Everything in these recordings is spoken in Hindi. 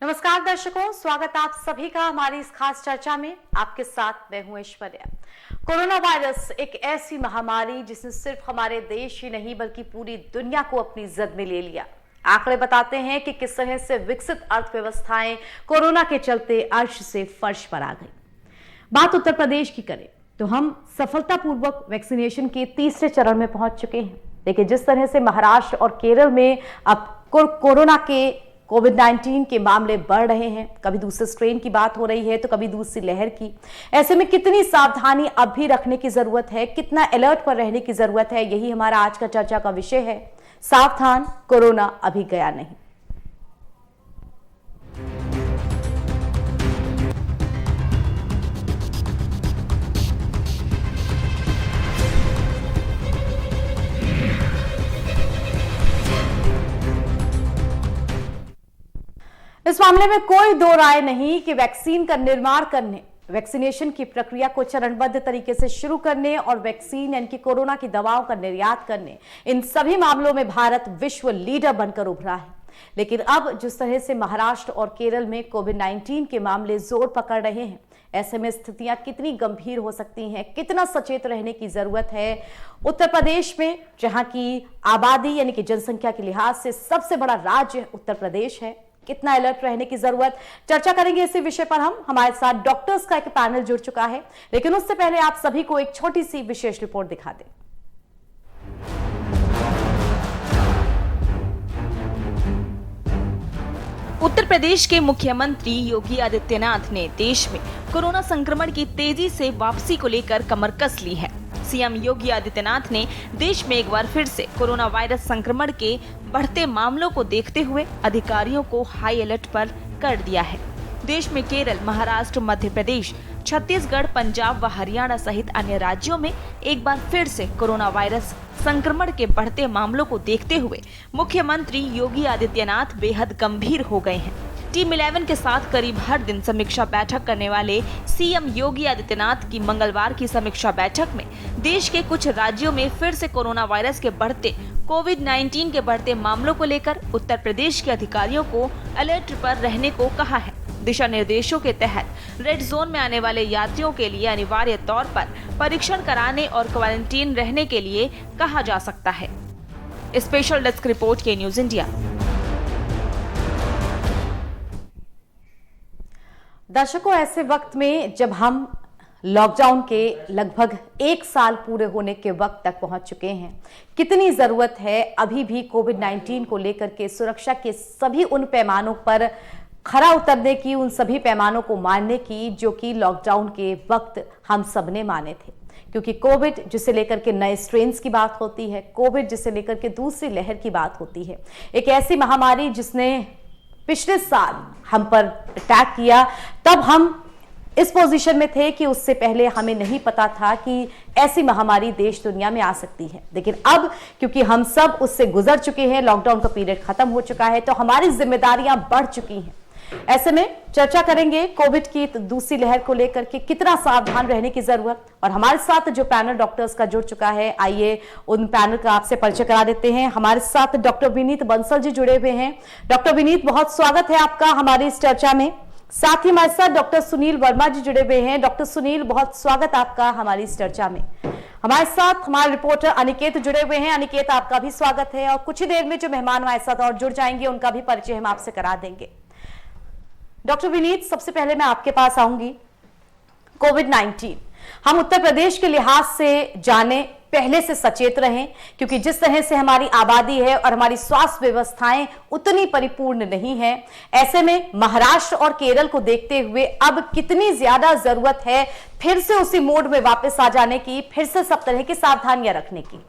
नमस्कार दर्शकों, स्वागत आप सभी का हमारी इस खास चर्चा में। आपके साथ मैं हूं ऐश्वर्या। कोरोना वायरस एक ऐसी महामारी जिसने सिर्फ हमारे देश ही नहीं बल्कि पूरी दुनिया को अपनी जद में ले लिया। आंकड़े बताते हैं कि किस तरह से विकसित अर्थव्यवस्थाएं कोरोना के चलते अर्श से फर्श पर आ गई। बात उत्तर प्रदेश की करें तो हम सफलतापूर्वक वैक्सीनेशन के तीसरे चरण में पहुंच चुके हैं। लेकिन जिस तरह से महाराष्ट्र और केरल में अब कोरोना के कोविड-19 के मामले बढ़ रहे हैं, कभी दूसरे स्ट्रेन की बात हो रही है तो कभी दूसरी लहर की। ऐसे में कितनी सावधानी अब भी रखने की जरूरत है, कितना अलर्ट पर रहने की जरूरत है, यही हमारा आज का चर्चा का विषय है। सावधान, कोरोना अभी गया नहीं। इस मामले में कोई दो राय नहीं कि वैक्सीन का निर्माण करने, वैक्सीनेशन की प्रक्रिया को चरणबद्ध तरीके से शुरू करने और वैक्सीन यानी कि कोरोना की दवाओं का निर्यात करने, इन सभी मामलों में भारत विश्व लीडर बनकर उभरा है। लेकिन अब जिस तरह से महाराष्ट्र और केरल में कोविड-19 के मामले जोर पकड़ रहे हैं, ऐसे में स्थितियां कितनी गंभीर हो सकती हैं, कितना सचेत रहने की जरूरत है। उत्तर प्रदेश में, जहां की आबादी यानी कि जनसंख्या के लिहाज से सबसे बड़ा राज्य उत्तर प्रदेश है, कितना अलर्ट रहने की जरूरत, चर्चा करेंगे इसी विषय पर। हमारे साथ डॉक्टर्स का एक पैनल जुड़ चुका है, लेकिन उससे पहले आप सभी को एक छोटी सी विशेष रिपोर्ट दिखा दें। उत्तर प्रदेश के मुख्यमंत्री योगी आदित्यनाथ ने देश में कोरोना संक्रमण की तेजी से वापसी को लेकर कमर कस ली है। सीएम योगी आदित्यनाथ ने देश में एक बार फिर से कोरोना वायरस संक्रमण के बढ़ते मामलों को देखते हुए अधिकारियों को हाई अलर्ट पर कर दिया है। देश में केरल, महाराष्ट्र, मध्य प्रदेश, छत्तीसगढ़, पंजाब व हरियाणा सहित अन्य राज्यों में एक बार फिर से कोरोना वायरस संक्रमण के बढ़ते मामलों को देखते हुए मुख्यमंत्री योगी आदित्यनाथ बेहद गंभीर हो गए हैं। टीम 11 के साथ करीब हर दिन समीक्षा बैठक करने वाले सीएम योगी आदित्यनाथ की मंगलवार की समीक्षा बैठक में देश के कुछ राज्यों में फिर से कोरोना वायरस के बढ़ते कोविड-19 के बढ़ते मामलों को लेकर उत्तर प्रदेश के अधिकारियों को अलर्ट पर रहने को कहा है। दिशा निर्देशों के तहत रेड जोन में आने वाले यात्रियों के लिए अनिवार्य तौर पर परीक्षण कराने और क्वारंटीन रहने के लिए कहा जा सकता है। स्पेशल डेस्क रिपोर्ट के न्यूज इंडिया। दर्शकों, ऐसे वक्त में जब हम लॉकडाउन के लगभग 1 साल पूरे होने के वक्त तक पहुंच चुके हैं, कितनी जरूरत है अभी भी कोविड-19 को लेकर के सुरक्षा के सभी उन पैमानों पर खरा उतरने की, उन सभी पैमानों को मानने की जो कि लॉकडाउन के वक्त हम सबने माने थे। क्योंकि कोविड जिसे लेकर के नए स्ट्रेन्स की बात होती है, कोविड जिसे लेकर के दूसरी लहर की बात होती है, एक ऐसी महामारी जिसने पिछले साल हम पर अटैक किया। तब हम इस पोजीशन में थे कि उससे पहले हमें नहीं पता था कि ऐसी महामारी देश दुनिया में आ सकती है। लेकिन अब क्योंकि हम सब उससे गुजर चुके हैं, लॉकडाउन का पीरियड खत्म हो चुका है, तो हमारी जिम्मेदारियां बढ़ चुकी हैं। ऐसे में चर्चा करेंगे कोविड की दूसरी लहर को लेकर के कितना सावधान रहने की जरूरत। और हमारे साथ जो पैनल डॉक्टर्स का जुड़ चुका है, आइए उन पैनल का आपसे परिचय करा देते हैं। हमारे साथ डॉक्टर विनीत बंसल जी जुड़े हुए हैं। डॉक्टर विनीत, बहुत स्वागत है आपका हमारी इस चर्चा में। साथ ही हमारे साथ डॉक्टर सुनील वर्मा जी जुड़े हुए हैं। डॉक्टर सुनील, बहुत स्वागत आपका हमारी इस चर्चा में। हमारे साथ हमारे रिपोर्टर अनिकेत जुड़े हुए हैं। अनिकेत, आपका भी स्वागत है। और कुछ ही देर में जो मेहमान हमारे साथ और जुड़ जाएंगे उनका भी परिचय हम आपसे करा देंगे। डॉक्टर विनीत, सबसे पहले मैं आपके पास आऊंगी। कोविड-19 हम उत्तर प्रदेश के लिहाज से जाने, पहले से सचेत रहें, क्योंकि जिस तरह से हमारी आबादी है और हमारी स्वास्थ्य व्यवस्थाएं उतनी परिपूर्ण नहीं है। ऐसे में महाराष्ट्र और केरल को देखते हुए अब कितनी ज्यादा जरूरत है फिर से उसी मोड में वापस आ जाने की, फिर से सब तरह की सावधानियां रखने की।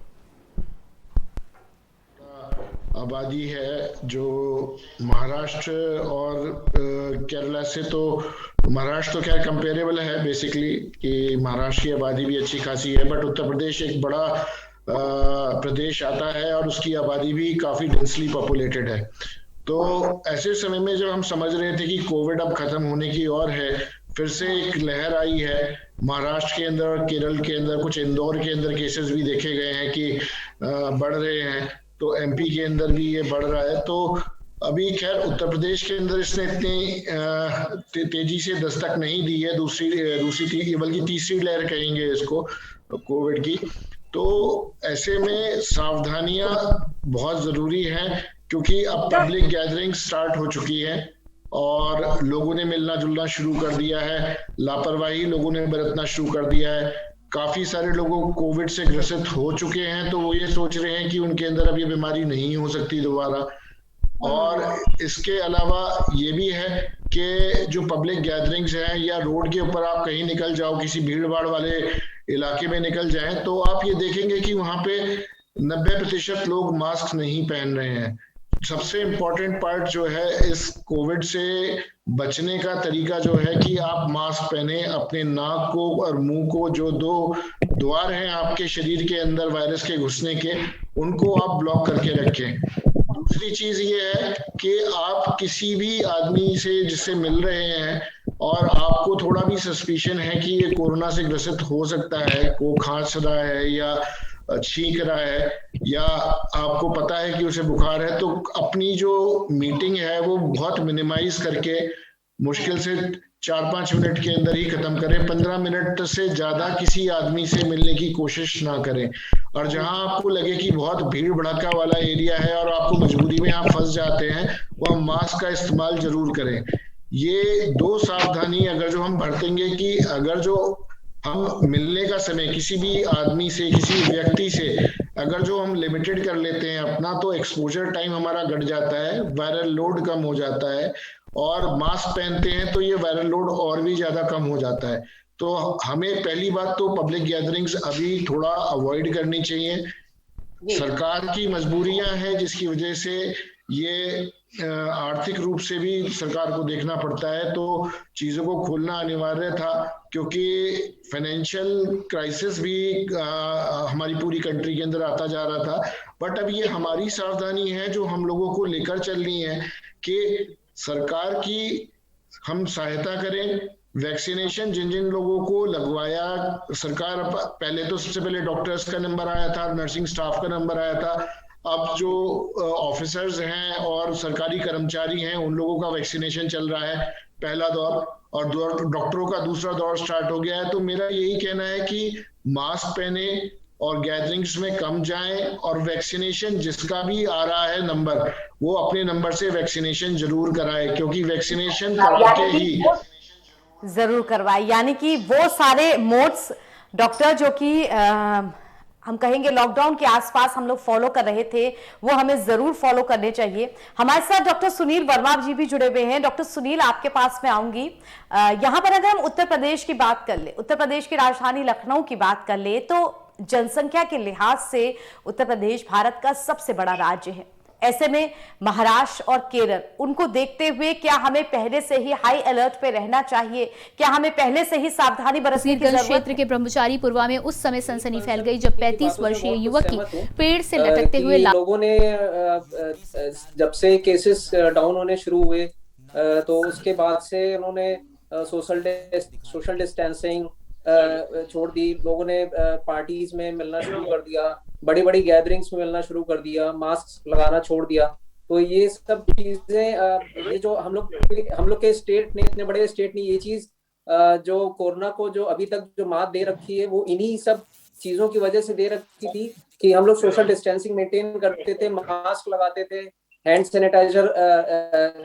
आबादी है जो महाराष्ट्र और केरला से, तो महाराष्ट्र तो खैर कंपेरेबल है बेसिकली कि महाराष्ट्र की आबादी भी अच्छी खासी है, बट उत्तर प्रदेश एक बड़ा प्रदेश आता है और उसकी आबादी भी काफी डेंसली पॉपुलेटेड है। तो ऐसे समय में जब हम समझ रहे थे कि कोविड अब खत्म होने की ओर है, फिर से एक लहर आई है महाराष्ट्र के अंदर और केरल के अंदर, कुछ इंदौर के अंदर केसेस भी देखे गए हैं कि बढ़ रहे हैं, तो एमपी के अंदर भी ये बढ़ रहा है। तो अभी खैर उत्तर प्रदेश के अंदर इसने इतनी तेजी से दस्तक नहीं दी है, दूसरी बल्कि तीसरी लहर कहेंगे इसको कोविड की। तो ऐसे में सावधानियां बहुत जरूरी हैं, क्योंकि अब पब्लिक गैदरिंग स्टार्ट हो चुकी है और लोगों ने मिलना जुलना शुरू कर दिया है, लापरवाही लोगों ने बरतना शुरू कर दिया है। काफी सारे लोगों को कोविड से ग्रसित हो चुके हैं, तो वो ये सोच रहे हैं कि उनके अंदर अब ये बीमारी नहीं हो सकती दोबारा। और इसके अलावा ये भी है कि जो पब्लिक गैदरिंग्स हैं या रोड के ऊपर आप कहीं निकल जाओ, किसी भीड़ भाड़ वाले इलाके में निकल जाएं, तो आप ये देखेंगे कि वहां पे 90% लोग मास्क नहीं पहन रहे हैं। सबसे इम्पोर्टेंट पार्ट जो है इस कोविड से बचने का तरीका जो है कि आप मास्क पहने, अपने नाक को और मुंह को, जो दो द्वार हैं आपके शरीर के अंदर वायरस के घुसने के, उनको आप ब्लॉक करके रखें। दूसरी चीज ये है कि आप किसी भी आदमी से जिससे मिल रहे हैं और आपको थोड़ा भी सस्पिशन है कि ये कोरोना से ग्रसित हो सकता है, वो खांस रहा है या छींक रहा है या आपको पता है कि उसे बुखार है, तो अपनी जो मीटिंग है वो बहुत मिनिमाइज करके मुश्किल से 4-5 मिनट के अंदर ही खत्म करें। 15 मिनट से ज्यादा किसी आदमी से मिलने की कोशिश ना करें। और जहां आपको लगे कि बहुत भीड़ भड़का वाला एरिया है और आपको मजबूरी में आप फंस जाते हैं, वह मास्क का इस्तेमाल जरूर करें। ये दो सावधानी अगर जो हम बरतेंगे कि अगर जो हम मिलने का समय किसी भी आदमी से, किसी व्यक्ति से अगर जो हम लिमिटेड कर लेते हैं अपना, तो एक्सपोजर टाइम हमारा घट जाता है, वायरल लोड कम हो जाता है। और मास्क पहनते हैं तो ये वायरल लोड और भी ज्यादा कम हो जाता है। तो हमें पहली बात तो पब्लिक गैदरिंग्स अभी थोड़ा अवॉइड करनी चाहिए। सरकार की मजबूरियां हैं जिसकी वजह से ये आर्थिक रूप से भी सरकार को देखना पड़ता है, तो चीजों को खोलना अनिवार्य था, क्योंकि फाइनेंशियल क्राइसिस भी हमारी पूरी कंट्री के अंदर आता जा रहा था। बट अब ये हमारी सावधानी है जो हम लोगों को लेकर चलनी है कि सरकार की हम सहायता करें। वैक्सीनेशन जिन जिन लोगों को लगवाया, सरकार पहले तो सबसे पहले डॉक्टर्स का नंबर आया था, नर्सिंग स्टाफ का नंबर आया था। अब जो ऑफिसर्स हैं और सरकारी कर्मचारी हैं उन लोगों का वैक्सीनेशन चल रहा है, पहला दौर, और डॉक्टरों का दूसरा दौर स्टार्ट हो गया है। तो मेरा यही कहना है कि मास्क पहने और गैदरिंग्स में कम जाएं, और वैक्सीनेशन जिसका भी आ रहा है नंबर, वो अपने नंबर से वैक्सीनेशन जरूर कराए, क्योंकि वैक्सीनेशन करा के ही जरूर करवाए। यानी कि वो सारे मोड्स डॉक्टर जो कि हम कहेंगे लॉकडाउन के आसपास हम लोग फॉलो कर रहे थे, वो हमें जरूर फॉलो करने चाहिए। हमारे साथ डॉक्टर सुनील वर्मा जी भी जुड़े हुए हैं। डॉक्टर सुनील, आपके पास में आऊंगी। यहाँ पर अगर हम उत्तर प्रदेश की बात कर ले, उत्तर प्रदेश की राजधानी लखनऊ की बात कर ले, तो जनसंख्या के लिहाज से उत्तर प्रदेश भारत का सबसे बड़ा राज्य है। ऐसे में महाराष्ट्र और केरल, उनको देखते हुए क्या हमें पहले से ही हाई अलर्ट पे रहना चाहिए? क्या हमें पहले से ही सावधानी बरतने की जरूरत है? क्षेत्र के ब्रह्मचारी पुरवा में उस समय सनसनी फैल गई जब 35 वर्षीय युवक की पेड़ से लटकते हुए लोगों ने जब से केसेस डाउन होने शुरू हुए, तो उसके बाद से उन्होंने सोशल डिस्टेंसिंग छोड़ दी। लोगों ने पार्टीज में मिलना शुरू कर दिया, बड़ी बड़ी गैदरिंग्स में मिलना शुरू कर दिया, मास्क लगाना छोड़ दिया। तो ये सब चीजें, ये जो हम लोग के स्टेट ने, इतने बड़े स्टेट ने ये चीज जो कोरोना को जो अभी तक जो मात दे रखी है, वो इन्हीं सब चीजों की वजह से दे रखी थी कि हम लोग सोशल डिस्टेंसिंग मेंटेन करते थे, मास्क लगाते थे, हैंड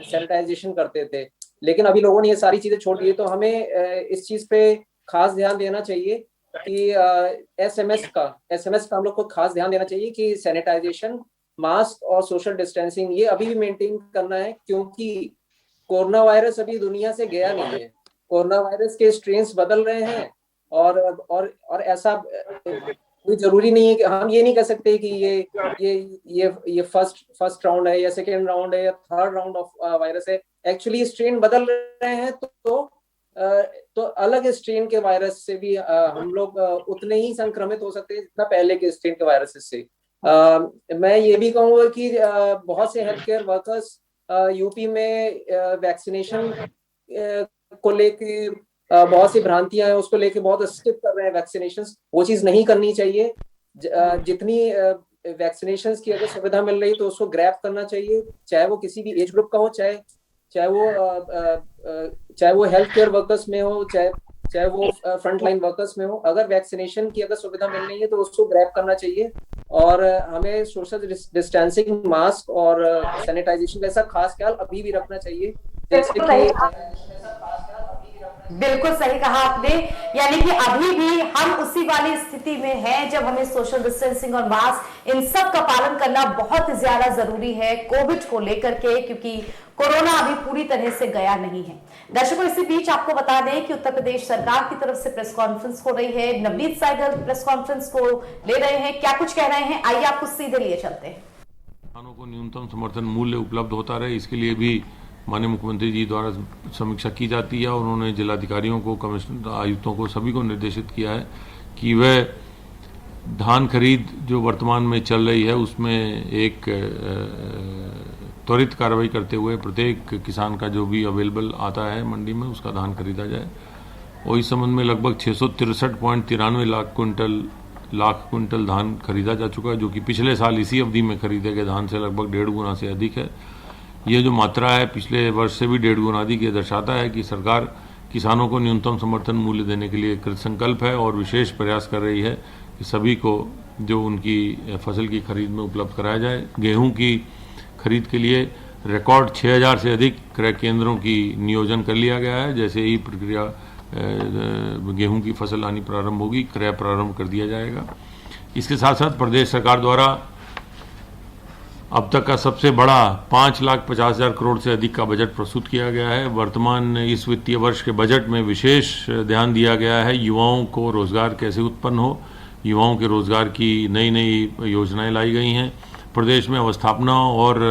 सैनिटाइजेशन करते थे। लेकिन अभी लोगों ने ये सारी चीजें छोड़ दी। तो हमें इस चीज पे खास ध्यान देना चाहिए कि एसएमएस का हम लोग को खास ध्यान देना चाहिए कि सैनिटाइजेशन, मास्क और सोशल डिस्टेंसिंग ये अभी भी मेंटेन करना है, क्योंकि कोरोना वायरस अभी दुनिया से गया नहीं है। कोरोना वायरस के स्ट्रेन्स बदल रहे हैं और ऐसा कोई जरूरी नहीं है कि हम ये नहीं कह सकते कि ये फर्स्ट राउंड है या सेकेंड राउंड है या थर्ड राउंड ऑफ वायरस है। एक्चुअली स्ट्रेन बदल रहे हैं, तो अलग स्ट्रेन के वायरस से भी हम लोग उतने ही संक्रमित हो सकते हैं जितना पहले के स्ट्रेन के वायरस से। मैं ये भी कहूँगा कि बहुत से हेल्थ केयर वर्कर्स यूपी में वैक्सीनेशन को लेके बहुत सी भ्रांतियां हैं, उसको लेके बहुत स्किप कर रहे हैं वैक्सीनेशन। वो चीज नहीं करनी चाहिए। जितनी वैक्सीनेशन की अगर सुविधा मिल रही है तो उसको ग्रैब करना चाहिए, चाहे वो किसी भी एज ग्रुप का हो, चाहे वो हेल्थ केयर वर्कर्स में हो, चाहे वो फ्रंट लाइन वर्कर्स में हो। अगर वैक्सीनेशन की अगर सुविधा मिल रही है तो उसको ग्रैब करना चाहिए। और हमें सोशल डिस्टेंसिंग, मास्क और सैनिटाइजेशन जैसा खास ख्याल अभी भी रखना चाहिए, जैसे कि बिल्कुल सही कहा आपने। यानी कि अभी भी हम उसी वाली स्थिति में हैं जब हमें सोशल डिस्टेंसिंग और मास्क इन सब का पालन करना बहुत ज्यादा जरूरी है कोविड को लेकर के, क्योंकि कोरोना अभी पूरी तरह से गया नहीं है। दर्शकों, इसी बीच आपको बता दें कि उत्तर प्रदेश सरकार की तरफ से प्रेस कॉन्फ्रेंस हो रही है। नवनीत सहगल प्रेस कॉन्फ्रेंस को ले रहे हैं, क्या कुछ कह रहे हैं, आइए आपको सीधे लिए चलते हैं। किसानों को न्यूनतम समर्थन मूल्य उपलब्ध होता रहे, इसके लिए भी माननीय मुख्यमंत्री जी द्वारा समीक्षा की जाती है और उन्होंने जिलाधिकारियों को, कमिश्नर, आयुक्तों को, सभी को निर्देशित किया है कि वह धान खरीद जो वर्तमान में चल रही है उसमें एक त्वरित कार्रवाई करते हुए प्रत्येक किसान का जो भी अवेलेबल आता है मंडी में उसका धान खरीदा जाए। और इस संबंध में लगभग 663.93 लाख क्विंटल धान खरीदा जा चुका है, जो कि पिछले साल इसी अवधि में खरीदे गए धान से लगभग 1.5 गुना से अधिक है। ये जो मात्रा है पिछले वर्ष से भी 1.5 गुना अधिक, ये दर्शाता है कि सरकार किसानों को न्यूनतम समर्थन मूल्य देने के लिए कृतसंकल्प है और विशेष प्रयास कर रही है कि सभी को जो उनकी फसल की खरीद में उपलब्ध कराया जाए। गेहूं की खरीद के लिए रिकॉर्ड 6000 से अधिक क्रय केंद्रों की नियोजन कर लिया गया है। जैसे ही प्रक्रिया गेहूं की फसल आनी प्रारंभ होगी, क्रय प्रारंभ कर दिया जाएगा। इसके साथ साथ प्रदेश सरकार द्वारा अब तक का सबसे बड़ा 5,50,000 करोड़ से अधिक का बजट प्रस्तुत किया गया है। वर्तमान इस वित्तीय वर्ष के बजट में विशेष ध्यान दिया गया है युवाओं को रोजगार कैसे उत्पन्न हो, युवाओं के रोजगार की नई नई योजनाएं लाई गई हैं। प्रदेश में अवस्थापना और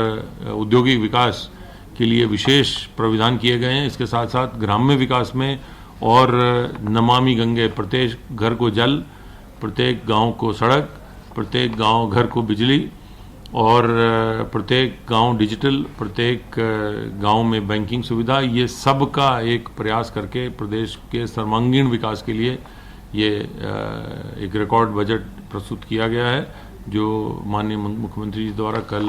औद्योगिक विकास के लिए विशेष प्राविधान किए गए हैं। इसके साथ साथ ग्राम्य विकास में और नमामि गंगे, प्रत्येक घर को जल, प्रत्येक गांव को सड़क, प्रत्येक गांव घर को बिजली और प्रत्येक गांव डिजिटल, प्रत्येक गांव में बैंकिंग सुविधा, ये सब का एक प्रयास करके प्रदेश के सर्वांगीण विकास के लिए ये एक रिकॉर्ड बजट प्रस्तुत किया गया है, जो माननीय मुख्यमंत्री जी द्वारा कल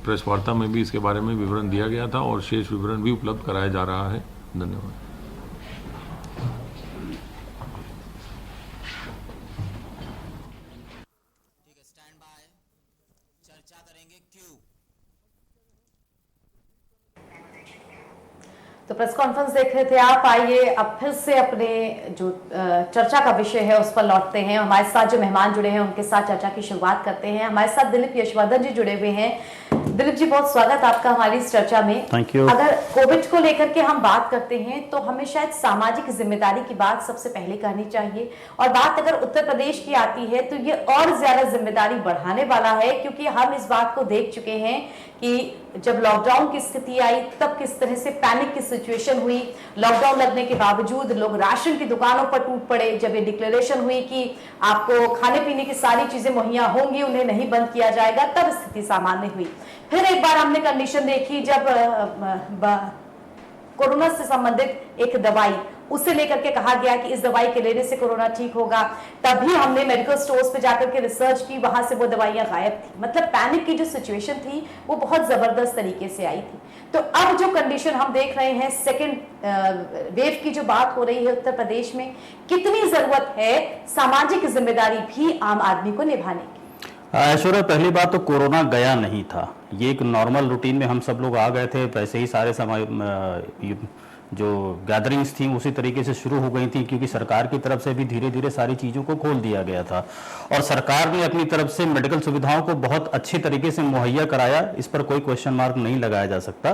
प्रेस वार्ता में भी इसके बारे में विवरण दिया गया था और शेष विवरण भी उपलब्ध कराया जा रहा है। धन्यवाद। तो प्रेस कॉन्फ्रेंस देख रहे थे आप। आइए अब फिर से अपने जो चर्चा का विषय है उस पर लौटते हैं। हमारे साथ जो मेहमान जुड़े हैं उनके साथ चर्चा की शुरुआत करते हैं। हमारे साथ दिलीप यशवर्धन जी जुड़े हुए हैं। दिलीप जी, बहुत स्वागत आपका हमारी इस चर्चा में। Thank you. अगर कोविड को लेकर के हम बात करते हैं तो हमें शायद सामाजिक जिम्मेदारी की बात सबसे पहले करनी चाहिए, और बात अगर उत्तर प्रदेश की आती है तो ये और ज्यादा जिम्मेदारी बढ़ाने वाला है, क्योंकि हम इस बात को देख चुके हैं कि जब लॉकडाउन की स्थिति आई तब किस तरह से पैनिक की सिचुएशन हुई। लॉकडाउन लगने के बावजूद लोग राशन की दुकानों पर टूट पड़े। जब ये डिक्लेरेशन हुई कि आपको खाने पीने की सारी चीजें मुहैया होंगी, उन्हें नहीं बंद किया जाएगा, तब स्थिति सामान्य हुई। फिर एक बार हमने कंडीशन देखी जब कोरोना से संबंधित एक दवाई, उसे लेकर के कहा गया कि इस दवाई के लेने से कोरोना ठीक होगा। तभी हमने मेडिकल स्टोर्स पे जाकर के रिसर्च की, वहां से वो दवाइयां गायब थी। मतलब पैनिक की जो सिचुएशन थी वो बहुत जबरदस्त तरीके से आई थी। तो अब जो कंडीशन हम देख रहे हैं, सेकेंड वेव की जो बात हो रही है उत्तर प्रदेश में, कितनी जरूरत है सामाजिक जिम्मेदारी भी आम आदमी को निभाने की? ऐश्वर्या, पहली बात तो कोरोना गया नहीं था, ये एक नॉर्मल रूटीन में हम सब लोग आ गए थे। वैसे ही सारे समय जो गैदरिंग्स थी उसी तरीके से शुरू हो गई थी, क्योंकि सरकार की तरफ से भी धीरे धीरे सारी चीज़ों को खोल दिया गया था और सरकार ने अपनी तरफ से मेडिकल सुविधाओं को बहुत अच्छी तरीके से मुहैया कराया। इस पर कोई क्वेश्चन मार्क नहीं लगाया जा सकता।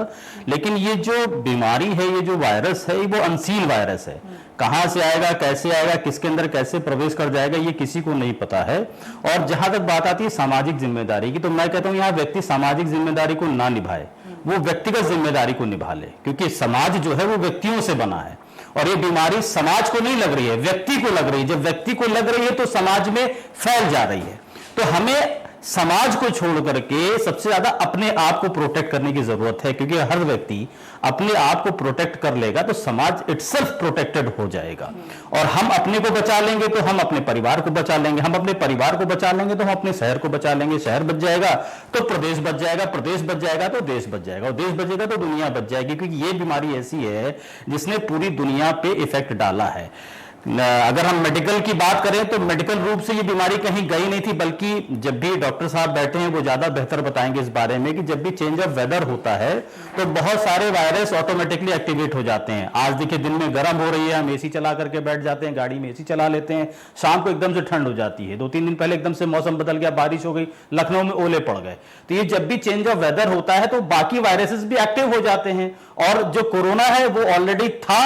लेकिन ये जो बीमारी है, ये जो वायरस है, वो अनसीन वायरस है। कहाँ से आएगा, कैसे आएगा, किसके अंदर कैसे प्रवेश कर जाएगा, ये किसी को नहीं पता है। और जहां तक बात आती है सामाजिक जिम्मेदारी की, तो मैं कहता हूं यहाँ व्यक्ति सामाजिक जिम्मेदारी को ना निभाए, वो व्यक्तिगत जिम्मेदारी को निभा ले, क्योंकि समाज जो है वो व्यक्तियों से बना है और ये बीमारी समाज को नहीं लग रही है, व्यक्ति को लग रही है। जब व्यक्ति को लग रही है तो समाज में फैल जा रही है। तो हमें समाज को छोड़ करके सबसे ज्यादा अपने आप को प्रोटेक्ट करने की जरूरत है, क्योंकि हर व्यक्ति अपने आप को प्रोटेक्ट कर लेगा तो समाज इटसेल्फ प्रोटेक्टेड हो जाएगा। और हम अपने को बचा लेंगे तो हम अपने परिवार को बचा लेंगे, हम अपने परिवार को बचा लेंगे तो हम अपने शहर को बचा लेंगे, शहर बच जाएगा तो प्रदेश बच जाएगा, प्रदेश बच जाएगा तो देश बच जाएगा, और देश बचेगा तो दुनिया बच जाएगी, क्योंकि ये बीमारी ऐसी है जिसने पूरी दुनिया पे इफेक्ट डाला है। अगर हम मेडिकल की बात करें तो मेडिकल रूप से ये बीमारी कहीं गई नहीं थी, बल्कि जब भी डॉक्टर साहब बैठे हैं वो ज्यादा बेहतर बताएंगे इस बारे में कि जब भी चेंज ऑफ वेदर होता है तो बहुत सारे वायरस ऑटोमेटिकली एक्टिवेट हो जाते हैं। आज देखिए दिन में गर्म हो रही है, हम एसी चला करके बैठ जाते हैं, गाड़ी में एसी चला लेते हैं, शाम को एकदम से ठंड हो जाती है, 2-3 दिन पहले एकदम से मौसम बदल गया, बारिश हो गई, लखनऊ में ओले पड़ गए। तो ये जब भी चेंज ऑफ वेदर होता है तो बाकी वायरसेस भी एक्टिव हो जाते हैं, और जो कोरोना है वो ऑलरेडी था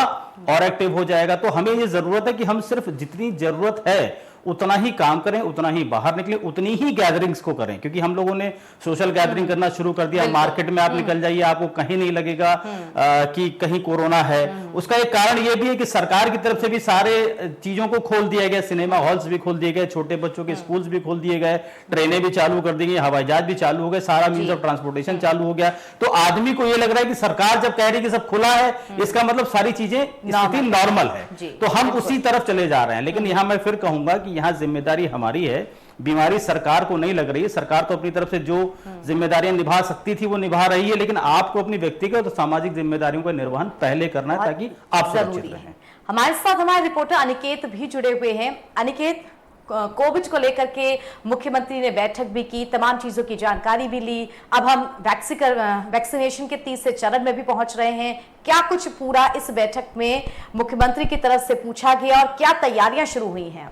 और एक्टिव हो जाएगा। तो हमें ये जरूरत है कि हम सिर्फ जितनी जरूरत है उतना ही काम करें, उतना ही बाहर निकले, उतनी ही गैदरिंग्स को करें, क्योंकि हम लोगों ने सोशल गैदरिंग करना शुरू कर दिया। मार्केट में आप निकल जाइए, आपको कहीं नहीं लगेगा कि कहीं कोरोना है। उसका एक कारण यह भी है कि सरकार की तरफ से भी सारे चीजों को खोल दिया गया, सिनेमा हॉल्स भी खोल दिए गए, छोटे बच्चों के स्कूल्स भी खोल दिए गए, ट्रेनें भी चालू कर दी गई, हवाई जहाज भी चालू हो गए, सारा मीन्स ऑफ ट्रांसपोर्टेशन चालू हो गया। तो आदमी को यह लग रहा है कि सरकार जब कह रही है कि सब खुला है, इसका मतलब सारी चीजें स्थिति नॉर्मल है, तो हम उसी तरफ चले जा रहे हैं। लेकिन यहां मैं फिर कहूंगा कि यहां जिम्मेदारी हमारी है, बीमारी सरकार को नहीं लग रही है। सरकार तो अपनी तरफ से जो जिम्मेदारियां निभा सकती थी वो निभा रही है, लेकिन आपको अपनी व्यक्तिगत और सामाजिक जिम्मेदारियों का निर्वहन पहले करना है ताकि आप सुरक्षित रहें। हमारे साथ हमारे रिपोर्टर अनिकेत भी जुड़े हुए हैं। अनिकेत, कोविड को लेकर के मुख्यमंत्री ने बैठक भी की, तमाम चीजों की जानकारी भी ली। अब हम वैक्सीनेशन के तीसरे चरण में भी पहुंच रहे हैं। क्या कुछ पूरा इस बैठक में मुख्यमंत्री की तरफ से पूछा गया और क्या तैयारियां शुरू हुई हैं?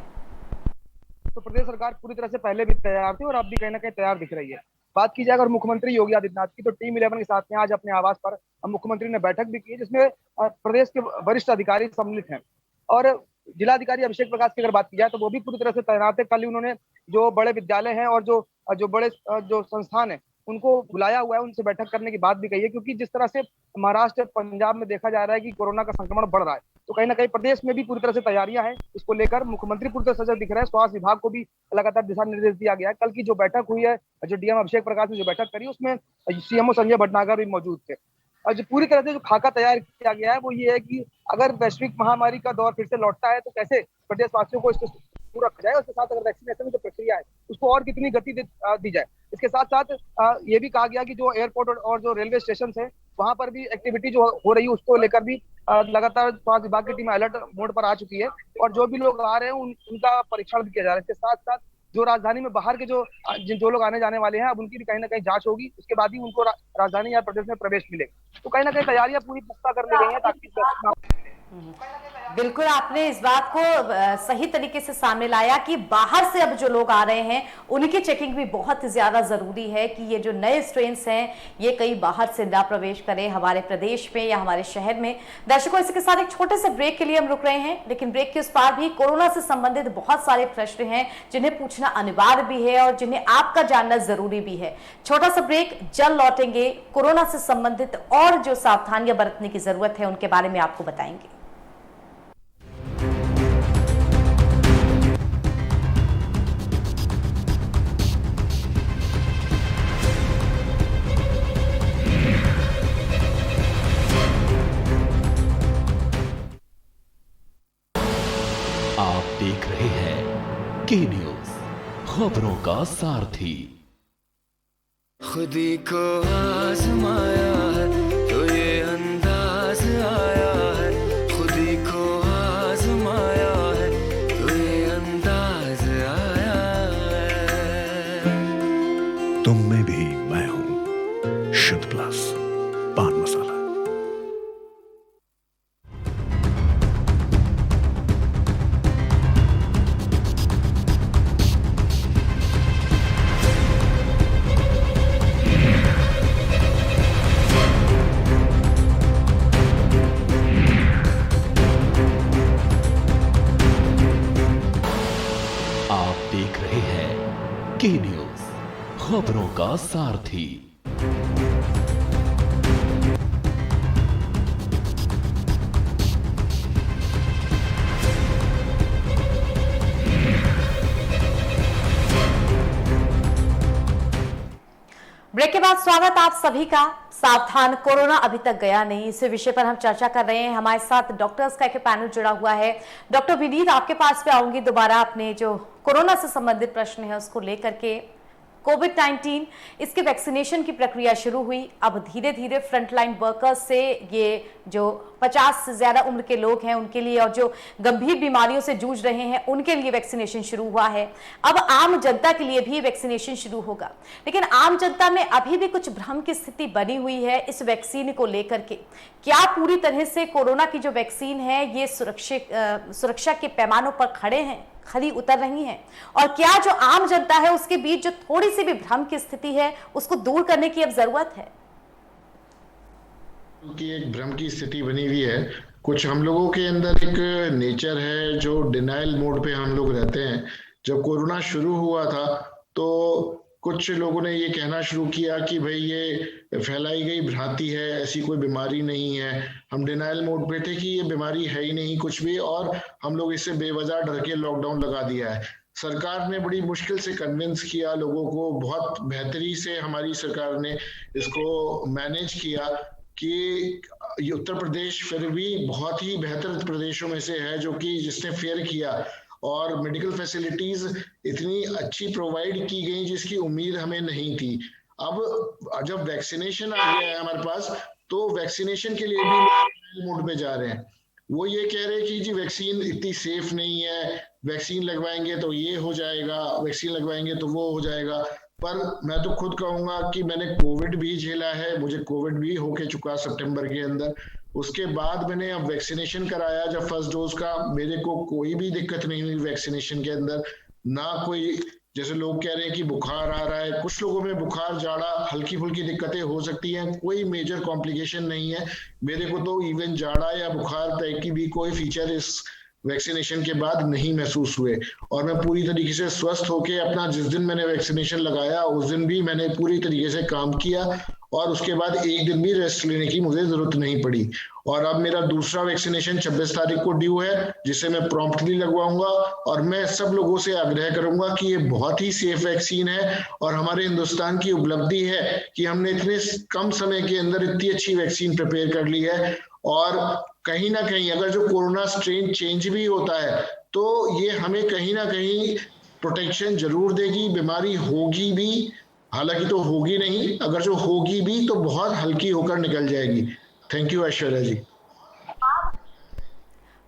तो प्रदेश सरकार पूरी तरह से पहले भी तैयार थी और अब भी कहीं ना कहीं तैयार दिख रही है। बात की जाए अगर मुख्यमंत्री योगी आदित्यनाथ की, तो टीम 11 के साथ में आज अपने आवास पर मुख्यमंत्री ने बैठक भी की, जिसमें प्रदेश के वरिष्ठ अधिकारी सम्मिलित हैं। और जिलाधिकारी अभिषेक प्रकाश की अगर बात की जाए तो वो भी पूरी तरह से तैनात है। कल ही उन्होंने जो बड़े विद्यालय हैं और जो बड़े जो संस्थान है उनको बुलाया हुआ है, उनसे बैठक करने की बात भी कही है, क्योंकि जिस तरह से महाराष्ट्र पंजाब में देखा जा रहा है कि कोरोना का संक्रमण बढ़ रहा है, तो कहीं ना कहीं प्रदेश में भी पूरी तरह से तैयारियां हैं। इसको लेकर मुख्यमंत्री पूरी तरह सजग दिख रहे हैं। स्वास्थ्य विभाग को भी लगातार दिशा निर्देश दिया गया है। कल की जो बैठक हुई है, जो डीएम अभिषेक प्रकाश ने जो बैठक करी, उसमें सीएमओ संजय भटनागर भी मौजूद थे। और जो पूरी तरह से जो खाका तैयार किया गया है वो ये है कि अगर वैश्विक महामारी का दौर फिर से लौटता है तो कैसे प्रदेशवासियों को इसको पूरा रखा जाए, उसके साथ अगर वैक्सीनेशन की जो प्रक्रिया है उसको और कितनी गति दी जाए। इसके साथ साथ ये भी कहा गया कि जो एयरपोर्ट और जो रेलवे स्टेशन है वहां पर भी एक्टिविटी जो हो रही है उसको लेकर भी लगातार स्वास्थ्य विभाग की टीम अलर्ट मोड पर आ चुकी है, और जो भी लोग आ रहे हैं उनका परीक्षण भी किया जा रहा है। इसके साथ साथ जो राजधानी में बाहर के जो लोग आने जाने वाले हैं, अब उनकी भी कहीं ना कहीं जांच होगी, उसके बाद ही उनको राजधानी या प्रदेश में प्रवेश मिलेगा। तो कहीं ना कहीं तैयारियां पूरी पुख्ता कर ली गई हैं ताकि बिल्कुल आपने इस बात को सही तरीके से सामने लाया कि बाहर से अब जो लोग आ रहे हैं उनकी चेकिंग भी बहुत ज्यादा जरूरी है कि ये जो नए स्ट्रेन्स हैं ये कहीं बाहर से ना प्रवेश करें हमारे प्रदेश में या हमारे शहर में। दर्शकों, इसके साथ एक छोटे से ब्रेक के लिए हम रुक रहे हैं, लेकिन ब्रेक के उस पार भी कोरोना से संबंधित बहुत सारे प्रश्न हैं जिन्हें पूछना अनिवार्य भी है और जिन्हें आपका जानना जरूरी भी है। छोटा सा ब्रेक, जल्द लौटेंगे। कोरोना से संबंधित और जो सावधानियां बरतने की जरूरत है उनके बारे में आपको बताएंगे। आप देख रहे हैं के न्यूज, खबरों का सारथी। खुदी को आजमाया है तो ये अंदाज आया है, खुदी को आजमाया है तो ये अंदाज आया है। तुम में भी मैं हूं, शुद्ध प्लस पान मसाला। के न्यूज, खबरों का सारथी। ब्रेक के बाद स्वागत आप सभी का। सावधान, कोरोना अभी तक गया नहीं, इस विषय पर हम चर्चा कर रहे हैं। हमारे साथ डॉक्टर्स का एक पैनल जुड़ा हुआ है। डॉक्टर विनीत, आपके पास पे आऊंगी दोबारा। अपने जो कोरोना से संबंधित प्रश्न है उसको लेकर के, कोविड-19 इसके वैक्सीनेशन की प्रक्रिया शुरू हुई। अब धीरे धीरे फ्रंटलाइन वर्कर्स से ये जो 50 से ज्यादा उम्र के लोग हैं उनके लिए, और जो गंभीर बीमारियों से जूझ रहे हैं उनके लिए वैक्सीनेशन शुरू हुआ है। अब आम जनता के लिए भी वैक्सीनेशन शुरू होगा, लेकिन आम जनता में अभी भी कुछ भ्रम की स्थिति बनी हुई है इस वैक्सीन को लेकर के। क्या पूरी तरह से कोरोना की जो वैक्सीन है ये सुरक्षा के पैमानों पर खरी उतर रही हैं, और क्या जो आम जनता है उसके बीच जो थोड़ी सी भी भ्रम की स्थिति है उसको दूर करने की अब जरूरत है? कि एक भ्रम की स्थिति बनी हुई है। कुछ हम लोगों के अंदर एक नेचर है जो डिनायल मोड पे हम लोग रहते हैं। जब कोरोना शुरू हुआ था तो कुछ लोगों ने ये कहना शुरू किया कि भाई ये फैलाई गई भ्रांति है, ऐसी कोई बीमारी नहीं है। हम डिनायल मोड पे थे कि ये बीमारी है ही नहीं कुछ भी, और हम लोग इससे बेवजह डर के लॉकडाउन लगा दिया है। सरकार ने बड़ी मुश्किल से कन्विंस किया लोगों को, बहुत बेहतरी से हमारी सरकार ने इसको मैनेज किया कि ये उत्तर प्रदेश फिर भी बहुत ही बेहतर प्रदेशों में से है जो कि जिसने फेयर किया, और मेडिकल फैसिलिटीज इतनी अच्छी प्रोवाइड की गई जिसकी उम्मीद हमें नहीं थी। अब जब वैक्सीनेशन आ गया है हमारे पास, तो वैक्सीनेशन के लिए भी मोड पे जा रहे हैं। वो ये कह रहे हैं कि जी वैक्सीन इतनी सेफ नहीं है, वैक्सीन लगवाएंगे तो ये हो जाएगा, वैक्सीन लगवाएंगे तो वो हो जाएगा। पर मैं तो खुद कहूंगा कि मैंने कोविड भी झेला है, मुझे कोविड भी होके चुका सितंबर के अंदर। उसके बाद मैंने अब वैक्सीनेशन कराया जब फर्स्ट डोज का, मेरे को कोई भी दिक्कत नहीं हुई वैक्सीनेशन के अंदर। ना कोई, जैसे लोग कह रहे हैं कि बुखार आ रहा है, कुछ लोगों में बुखार, जाड़ा, हल्की फुल्की दिक्कतें हो सकती हैं, कोई मेजर कॉम्प्लिकेशन नहीं है। मेरे को तो इवन जाड़ा या बुखार टाइप की भी कोई फीचर इस वैक्सीनेशन के बाद नहीं महसूस हुए, और मैं पूरी तरीके से स्वस्थ होके अपना, जिस दिन मैंने वैक्सीनेशन लगाया उस दिन भी मैंने पूरी तरीके से काम किया, और उसके बाद एक दिन भी रेस्ट लेने की मुझे जरूरत नहीं पड़ी। और अब मेरा दूसरा वैक्सीनेशन 26 तारीख को ड्यू है, जिसे मैं प्रॉम्प्टली लगवाऊंगा। और मैं सब लोगों से आग्रह करूंगा कि ये बहुत ही सेफ वैक्सीन है, और हमारे हिंदुस्तान की उपलब्धि है कि हमने इतने कम समय के अंदर इतनी अच्छी वैक्सीन प्रिपेयर कर ली है। और कहीं ना कहीं अगर जो कोरोना स्ट्रेन चेंज भी होता है तो ये हमें कहीं ना कहीं प्रोटेक्शन जरूर देगी। बीमारी होगी भी, हालांकि तो होगी नहीं, अगर जो होगी भी तो बहुत हल्की होकर निकल जाएगी। थैंक यू ऐश्वर्या जी।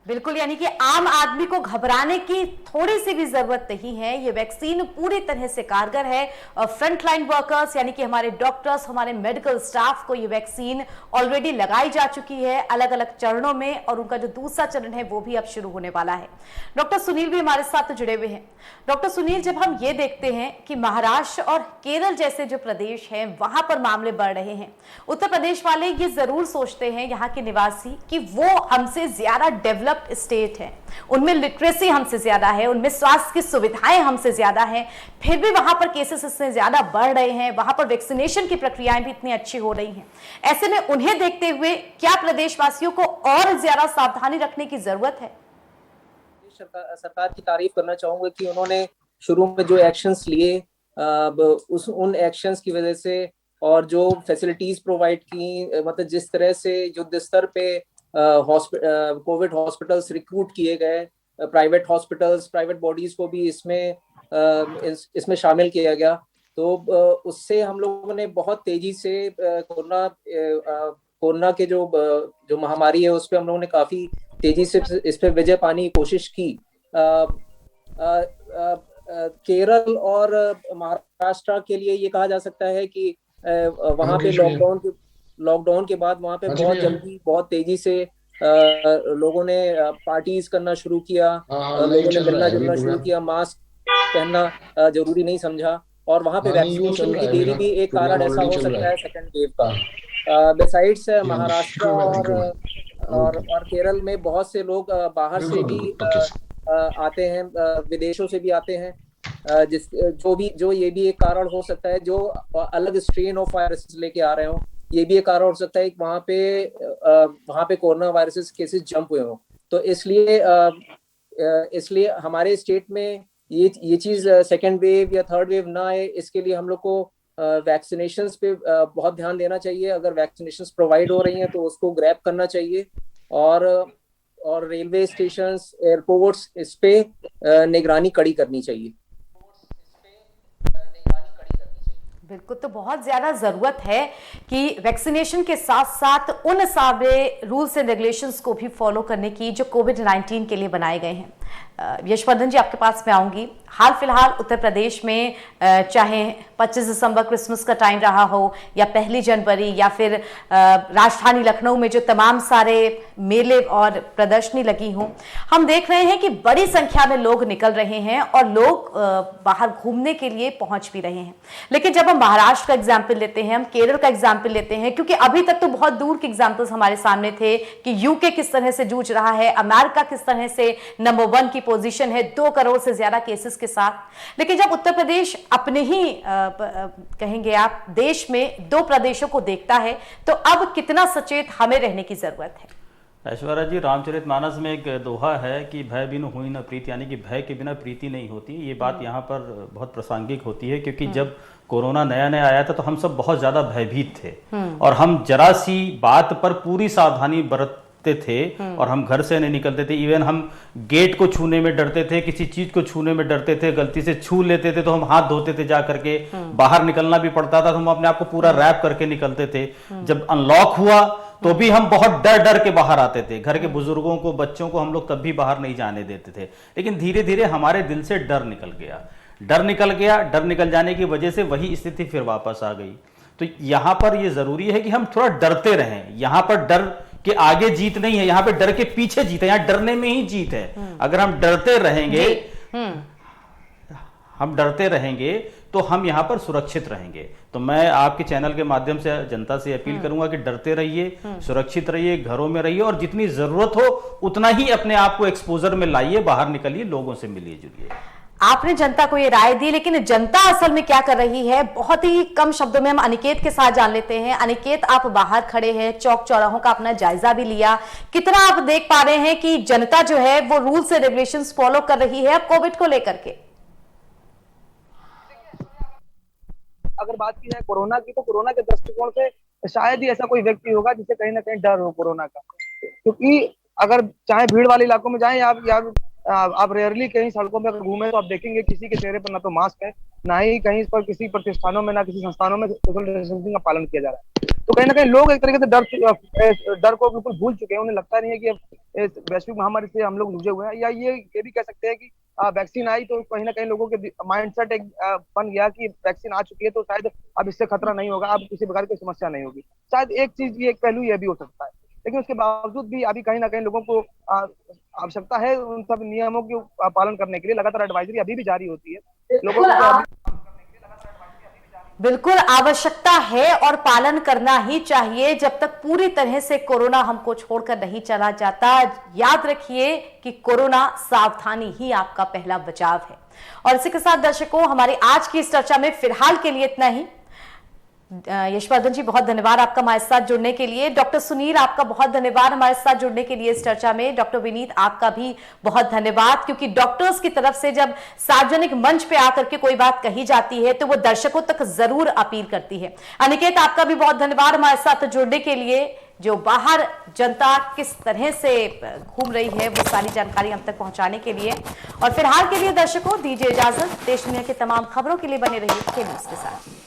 बिल्कुल, यानी कि आम आदमी को घबराने की थोड़ी सी भी जरूरत नहीं है। ये वैक्सीन पूरी तरह से कारगर है, और फ्रंटलाइन वर्कर्स यानी कि हमारे डॉक्टर्स, हमारे मेडिकल स्टाफ को ये वैक्सीन ऑलरेडी लगाई जा चुकी है अलग अलग चरणों में, और उनका जो दूसरा चरण है वो भी अब शुरू होने वाला है। डॉक्टर सुनील भी हमारे साथ जुड़े हुए हैं। डॉक्टर सुनील, जब हम ये देखते हैं कि महाराष्ट्र और केरल जैसे जो प्रदेश हैं वहां पर मामले बढ़ रहे हैं, उत्तर प्रदेश वाले ये जरूर सोचते हैं, यहाँ के निवासी, कि वो हमसे ज्यादा डेवलप स्टेट है, उनमें लिटरेसी हमसे ज्यादा है, उनमें स्वास्थ्य की सुविधाएं हमसे ज्यादा हैं, फिर भी वहां पर केसेस इससे ज्यादा बढ़ रहे हैं, वहां पर वैक्सीनेशन की प्रक्रियाएं भी इतनी अच्छी हो रही हैं। ऐसे में उन्हें देखते हुए क्या प्रदेशवासियों को और ज्यादा सावधानी रखने की जरूरत है? सरकार की तारीफ करना चाहूंगा कि उन्होंने शुरू में जो एक्शंस लिए, उन एक्शंस की वजह से, और जो फैसिलिटीज प्रोवाइड की, मतलब जिस तरह से युद्ध स्तर पे कोविड हॉस्पिटल्स रिक्रूट किए गए, प्राइवेट हॉस्पिटल्स, प्राइवेट बॉडीज को भी इसमें शामिल किया गया, तो उससे हम लोगों ने बहुत तेजी से कोरोना के जो महामारी है उस पर हम लोगों ने काफी तेजी से इस पे विजय पाने की कोशिश की। केरल और महाराष्ट्र के लिए ये कहा जा सकता है कि वहाँ पे लॉकडाउन के बाद वहाँ पे बहुत जल्दी, बहुत तेजी से लोगों ने पार्टीज करना शुरू किया, लोगों ने मिलना जुलना शुरू किया, मास्क पहनना जरूरी नहीं समझा, और वहाँ पे वैक्सीनेशन की देरी भी एक कारण ऐसा हो सकता है सेकंड वेव का। बिसाइड्स महाराष्ट्र और केरल में बहुत से लोग बाहर से भी आते हैं, विदेशों से भी आते हैं, जो ये भी एक कारण हो सकता है, जो अलग स्ट्रेन ऑफ वायरसेस लेके आ रहे हो, ये भी एक कारण हो सकता है कि वहाँ पे कोरोना वायरसेस केसेस जंप हुए हो। तो इसलिए हमारे स्टेट में ये चीज सेकेंड वेव या थर्ड वेव ना आए, इसके लिए हम लोग को वैक्सीनेशंस पे बहुत ध्यान देना चाहिए। अगर वैक्सीनेशंस प्रोवाइड हो रही हैं तो उसको ग्रैब करना चाहिए, और रेलवे स्टेशंस, एयरपोर्ट्स, इस पे निगरानी कड़ी करनी चाहिए। बिल्कुल, तो बहुत ज़्यादा ज़रूरत है कि वैक्सीनेशन के साथ साथ उन सारे रूल्स एंड रेगुलेशंस को भी फॉलो करने की जो कोविड-19 के लिए बनाए गए हैं। यशवर्धन जी, आपके पास मैं आऊँगी। हाल फिलहाल उत्तर प्रदेश में चाहे 25 दिसंबर क्रिसमस का टाइम रहा हो या 1 जनवरी या फिर राजधानी लखनऊ में जो तमाम सारे मेले और प्रदर्शनी लगी हों, हम देख रहे हैं कि बड़ी संख्या में लोग निकल रहे हैं और लोग बाहर घूमने के लिए पहुंच भी रहे हैं। लेकिन जब हम महाराष्ट्र का एग्जाम्पल लेते हैं, हम केरल का एग्जाम्पल लेते हैं, क्योंकि अभी तक तो बहुत दूर के एग्जाम्पल्स हमारे सामने थे कि यूके किस तरह से जूझ रहा है, अमेरिका किस तरह से नंबर 1 की पोजीशन है 2 करोड़ से ज्यादा केसेस के साथ। लेकिन जब उत्तर प्रदेश अपने ही कहेंगे आप देश में 2 प्रदेशों को देखता है, तो अब कितना सचेत हमें रहने की जरूरत है? ऐश्वर्या जी, रामचरितमानस में एक दोहा है कि भय बिनु हुई न प्रीति, यानी कि भय के बिना प्रीति नहीं होती। ये बात यहाँ पर बहुत प्रासंगिक होती है, क्योंकि जब कोरोना नया नया आया था तो हम सब बहुत ज्यादा भयभीत थे और हम जरा सी बात पर पूरी सावधानी बरतते थे और हम घर से नहीं निकलते थे। इवन हम गेट को छूने में डरते थे, किसी चीज को छूने में डरते थे, गलती से छू लेते थे तो हम हाथ धोते थे जा करके। बाहर निकलना भी पड़ता था तो हम अपने आप को पूरा रैप करके निकलते थे। जब अनलॉक हुआ तो भी हम बहुत डर डर के बाहर आते थे। घर के बुजुर्गों को, बच्चों को हम लोग तब भी बाहर नहीं जाने देते थे। लेकिन धीरे धीरे हमारे दिल से डर निकल गया। डर निकल जाने की वजह से वही स्थिति फिर वापस आ गई। तो यहां पर यह जरूरी है कि हम थोड़ा डरते रहें। यहां पर डर के आगे जीत नहीं है, यहां पे डर के पीछे जीत है, यहां डरने में ही जीत है। अगर हम डरते रहेंगे तो हम यहां पर सुरक्षित रहेंगे। तो मैं आपके चैनल के माध्यम से जनता से अपील करूंगा कि डरते रहिए, सुरक्षित रहिए, घरों में रहिए और जितनी जरूरत हो उतना ही अपने आप को एक्सपोजर में लाइए, बाहर निकलिए, लोगों से मिलिए जुलिए। आपने जनता को ये राय दी, लेकिन जनता असल में क्या कर रही है, बहुत ही कम शब्दों में हम अनिकेत के साथ जान लेते हैं। अनिकेत, आप बाहर खड़े हैं, चौक चौराहों का अपना जायजा भी लिया, कितना आप देख पा रहे हैं कि जनता जो है वो रूल्स एंड रेगुलेशंस फॉलो कर रही है अब कोविड को लेकर के? अगर बात की जाए कोरोना की, तो कोरोना के दृष्टिकोण से शायद ही ऐसा कोई व्यक्ति होगा जिसे कहीं ना कहीं डर हो कोरोना का। क्योंकि अगर चाहे भीड़ वाले इलाकों में जाएं या आप रेयरली कहीं सड़कों पर घूमे तो आप देखेंगे किसी के चेहरे पर ना तो मास्क है, ना ही कहीं पर किसी प्रतिष्ठानों में, ना किसी संस्थानों में सोशल डिस्टेंसिंग का पालन किया जा रहा है। तो कहीं ना कहीं लोग एक तरीके से डर को बिल्कुल भूल चुके हैं। उन्हें लगता नहीं है कि अब वैश्विक महामारी से हम लोग जुझे हुए हैं, या ये भी कह सकते हैं कि वैक्सीन आई तो कहीं ना कहीं लोगों के माइंडसेट एक बन गया कि वैक्सीन आ चुकी है तो शायद अब इससे खतरा नहीं होगा, अब किसी प्रकार की समस्या नहीं होगी। शायद एक चीज, ये एक पहलू ये भी हो सकता है। लेकिन उसके बावजूद भी अभी कहीं ना कहीं लोगों को आवश्यकता है उन सब नियमों के पालन करने के लिए। लगातार एडवाइजरी अभी भी जारी होती है लोगों को। बिल्कुल आवश्यकता है और पालन करना ही चाहिए जब तक पूरी तरह से कोरोना हमको छोड़कर नहीं चला जाता। याद रखिए कि कोरोना सावधानी ही आपका पहला बचाव है। और इसी के साथ दर्शकों, हमारी आज की इस चर्चा में फिलहाल के लिए इतना ही। यशवर्धन जी, बहुत धन्यवाद आपका हमारे साथ जुड़ने के लिए। डॉक्टर सुनील, आपका बहुत धन्यवाद हमारे साथ जुड़ने के लिए इस चर्चा में। डॉक्टर विनीत, आपका भी बहुत धन्यवाद, क्योंकि डॉक्टर्स की तरफ से जब सार्वजनिक मंच पे आकर के कोई बात कही जाती है तो वो दर्शकों तक जरूर अपील करती है। अनिकेत, आपका भी बहुत धन्यवाद हमारे साथ जुड़ने के लिए। जो बाहर जनता किस तरह से घूम रही है वो सारी जानकारी हम तक पहुंचाने के लिए। और फिलहाल के लिए दर्शकों दीजिए इजाजत। देश दुनिया की तमाम खबरों के लिए बने रहिए के न्यूज़ के साथ।